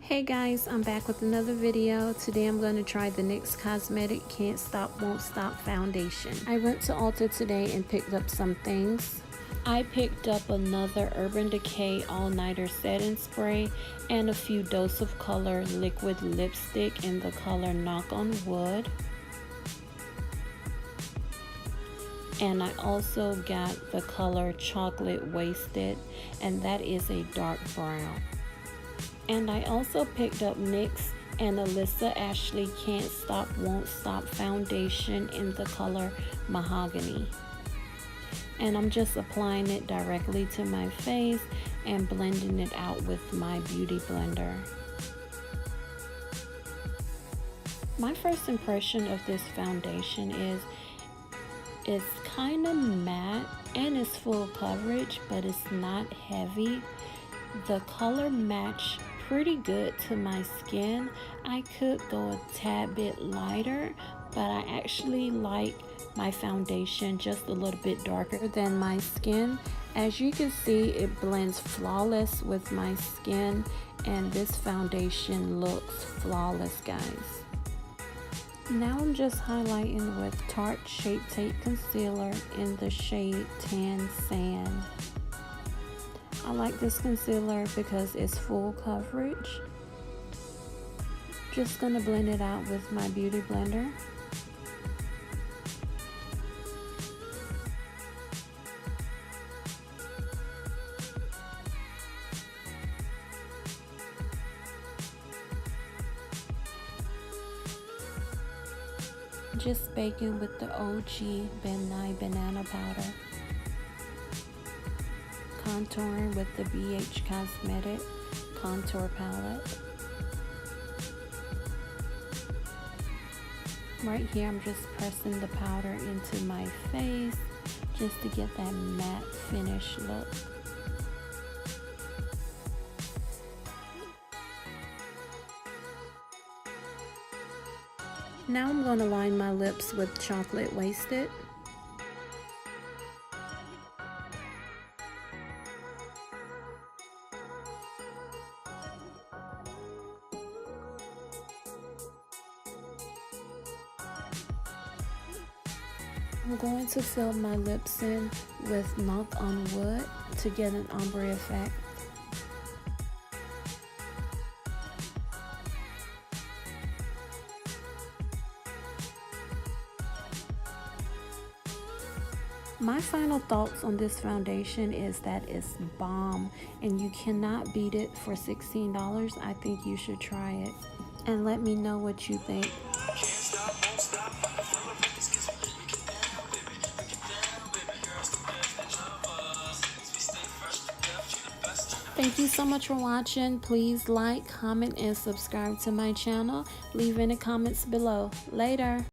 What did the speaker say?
Hey guys, I'm back with another video. Today I'm going to try the NYX Cosmetic Can't Stop Won't Stop foundation. I went to Ulta today and picked up some things. I picked up another Urban Decay all-nighter setting spray and a few Dose of Color liquid lipstick in the color Knock on Wood. And I also got the color Chocolate Wasted, and that is a dark brown. And I also picked up NYX and Alyssa Ashley Can't Stop Won't Stop foundation in the color Mahogany. And I'm just applying it directly to my face and blending it out with my beauty blender. My first impression of this foundation is it's kind of matte and it's full coverage, but it's not heavy. The color matched pretty good to my skin. I could go a tad bit lighter, but I actually like my foundation just a little bit darker than my skin. As you can see, it blends flawless with my skin, and this foundation looks flawless, guys. Now I'm just highlighting with Tarte Shape Tape Concealer in the shade Tan Sand. I like this concealer because it's full coverage. Just gonna blend it out with my beauty blender. Just baking with the OG Ben Nye Banana Powder. Contouring with the BH Cosmetic Contour Palette. Right here I'm just pressing the powder into my face just to get that matte finish look. Now I'm going to line my lips with Chocolate Wasted. I'm going to fill my lips in with Knock on Wood to get an ombre effect. My final thoughts on this foundation is that it's bomb and you cannot beat it for $16. I think you should try it and let me know what you think. Thank you so much for watching. Please like, comment, and subscribe to my channel. Leave any comments below. Later.